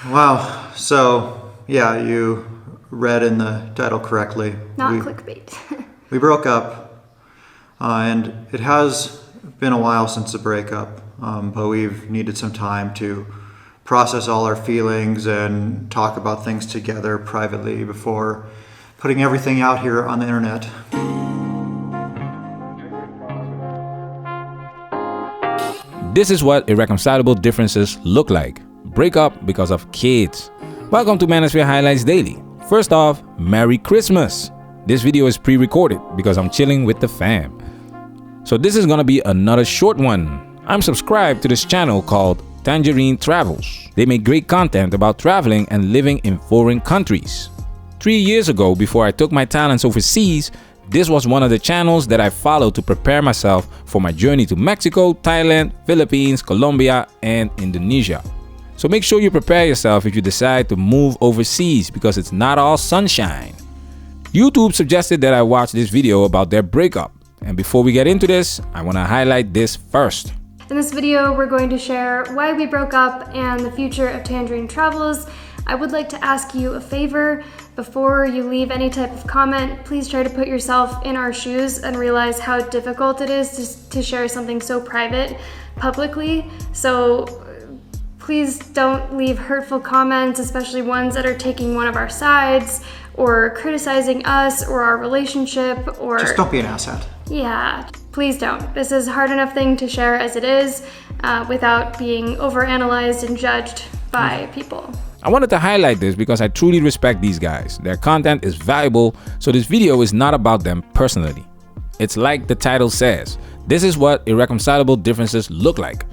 Wow. So, yeah, you read in the title correctly. Not clickbait. We broke up, and it has been a while since the breakup, but we've needed some time to process all our feelings and talk about things together privately before putting everything out here on the internet. This is what irreconcilable differences look like. Break up because of kids. Welcome to Manosphere Highlights Daily. First off, Merry Christmas. This video is pre-recorded because I'm chilling with the fam. So this is gonna be another short one. I'm subscribed to this channel called Tangerine Travels. They make great content about traveling and living in foreign countries. 3 years ago, before I took my talents overseas, this was one of the channels that I followed to prepare myself for my journey to Mexico, Thailand, Philippines, Colombia, and Indonesia. So make sure you prepare yourself if you decide to move overseas because it's not all sunshine. YouTube suggested that I watch this video about their breakup. And before we get into this, I want to highlight this first. In this video, we're going to share why we broke up and the future of Tangerine Travels. I would like to ask you a favor. Before you leave any type of comment, please try to put yourself in our shoes and realize how difficult it is to share something so private publicly. So please don't leave hurtful comments, especially ones that are taking one of our sides or criticizing us or our relationship or... Just don't be an asshat. Yeah, please don't. This is a hard enough thing to share as it is without being overanalyzed and judged by people. I wanted to highlight this because I truly respect these guys. Their content is valuable, so this video is not about them personally. It's like the title says, this is what irreconcilable differences look like.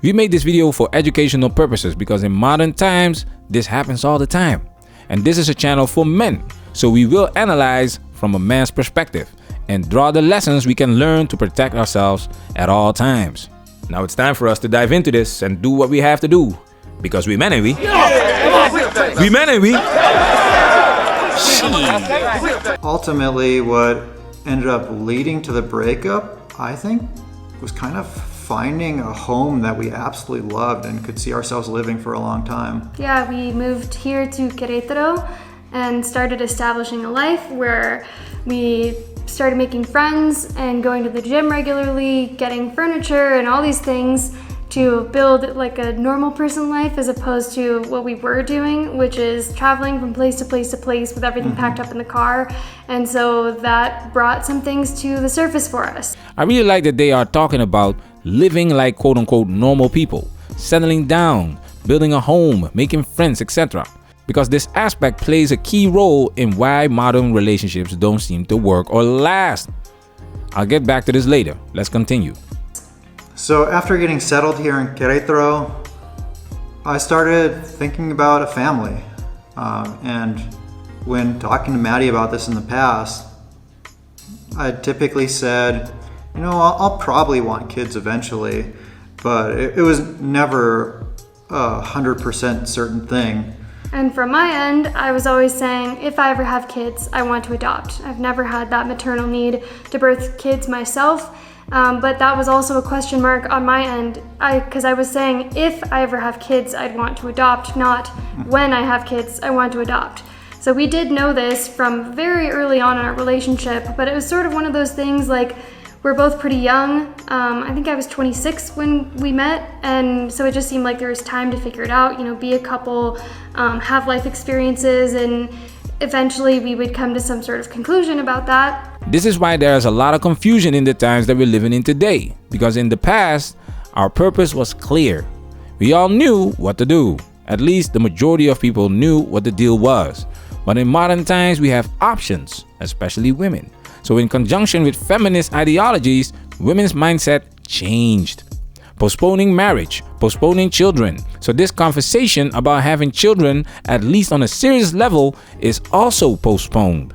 We made this video for educational purposes because in modern times, this happens all the time. And this is a channel for men, so we will analyze from a man's perspective and draw the lessons we can learn to protect ourselves at all times. Now it's time for us to dive into this and do what we have to do. Because we men, ain't we? We men, ain't we? Ultimately, what ended up leading to the breakup, I think, was kind of finding a home that we absolutely loved and could see ourselves living for a long time. Yeah, we moved here to Querétaro and started establishing a life where we started making friends and going to the gym regularly, getting furniture and all these things to build like a normal person life as opposed to what we were doing, which is traveling from place to place to place with everything packed up in the car. And so that brought some things to the surface for us. I really like that they are talking about living like quote unquote normal people, settling down, building a home, making friends, etc. Because this aspect plays a key role in why modern relationships don't seem to work or last. I'll get back to this later. Let's continue. So after getting settled here in Querétaro, I started thinking about a family. And when talking to Maddie about this in the past, I typically said, you know, I'll probably want kids eventually, but it was never a 100% certain thing. And from my end, I was always saying, if I ever have kids, I want to adopt. I've never had that maternal need to birth kids myself. But that was also a question mark on my end, because I was saying if I ever have kids, I'd want to adopt, not when I have kids, I want to adopt. So we did know this from very early on in our relationship, but it was sort of one of those things like we're both pretty young. I think I was 26 when we met, and so it just seemed like there was time to figure it out, you know, be a couple, have life experiences, and eventually we would come to some sort of conclusion about that. This is why there is a lot of confusion in the times that we're living in today, because in the past, our purpose was clear. We all knew what to do. At least the majority of people knew what the deal was. But in modern times, we have options, especially women. So in conjunction with feminist ideologies, women's mindset changed. Postponing marriage, postponing children. So this conversation about having children, at least on a serious level, is also postponed.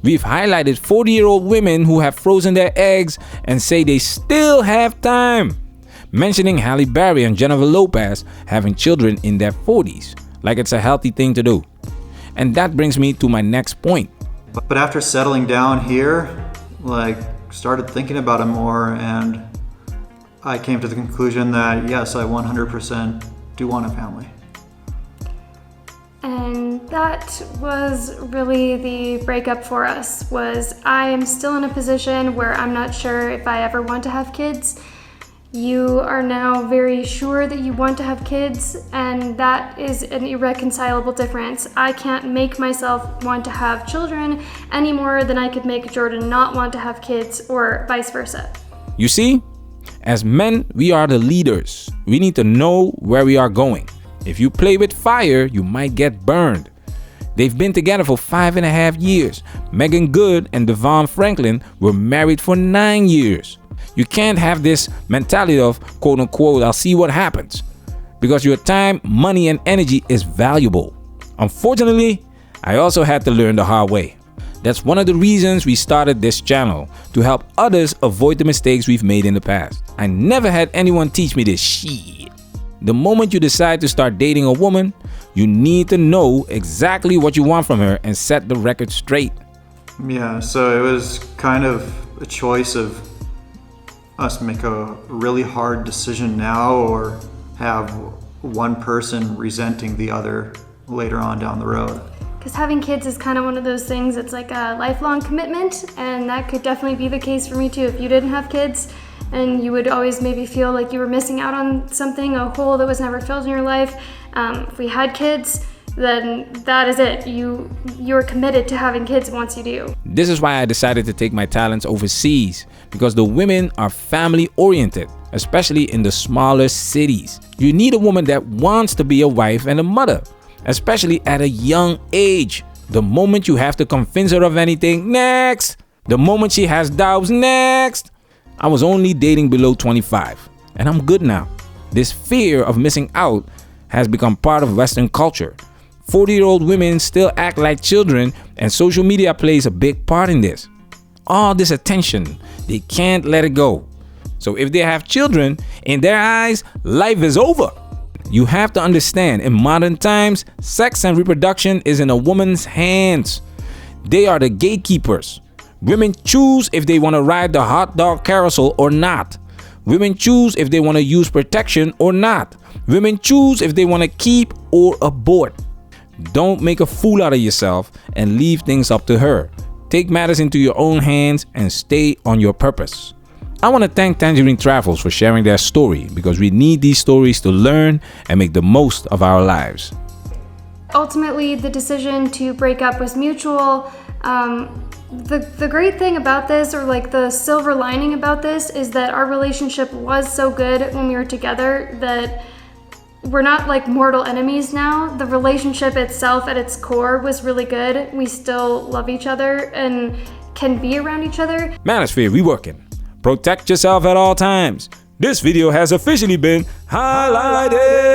We've highlighted 40-year-old women who have frozen their eggs and say they still have time. Mentioning Halle Berry and Jennifer Lopez having children in their 40s, like it's a healthy thing to do. And that brings me to my next point. But after settling down here, started thinking about it more, and I came to the conclusion that yes, I 100% do want a family. And that was really the breakup for us. Was I am still in a position where I'm not sure if I ever want to have kids. You are now very sure that you want to have kids, and that is an irreconcilable difference. I can't make myself want to have children any more than I could make Jordan not want to have kids, or vice versa. You see, as men, we are the leaders. We need to know where we are going. If you play with fire, you might get burned. They've been together for 5.5 years. Megan Good and Devon Franklin were married for 9 years. You can't have this mentality of quote unquote, I'll see what happens, because your time, money, and energy is valuable. Unfortunately, I also had to learn the hard way. That's one of the reasons we started this channel, to help others avoid the mistakes we've made in the past. I never had anyone teach me this shit. The moment you decide to start dating a woman, you need to know exactly what you want from her and set the record straight. Yeah, so it was kind of a choice of us make a really hard decision now, or have one person resenting the other later on down the road. Because having kids is kind of one of those things, it's like a lifelong commitment, and that could definitely be the case for me too. If you didn't have kids, and you would always maybe feel like you were missing out on something, a hole that was never filled in your life. If we had kids, then that is it. You're committed to having kids once you do. This is why I decided to take my talents overseas, because the women are family oriented, especially in the smaller cities. You need a woman that wants to be a wife and a mother, especially at a young age. The moment you have to convince her of anything, next. The moment she has doubts, next. I was only dating below 25, and I'm good now. This fear of missing out has become part of Western culture. 40-year-old women still act like children, and social media plays a big part in this. All this attention, they can't let it go. So if they have children, in their eyes, life is over. You have to understand, in modern times, sex and reproduction is in a woman's hands. They are the gatekeepers. Women choose if they want to ride the hot dog carousel or not. Women choose if they want to use protection or not. Women choose if they want to keep or abort. Don't make a fool out of yourself and leave things up to her. Take matters into your own hands and stay on your purpose. I want to thank Tangerine Travels for sharing their story, because we need these stories to learn and make the most of our lives. Ultimately, the decision to break up was mutual. The great thing about this, or like the silver lining about this, is that our relationship was so good when we were together that we're not like mortal enemies now. The relationship itself at its core was really good. We still love each other and can be around each other. Manosphere, we working. Protect yourself at all times. This video has officially been highlighted.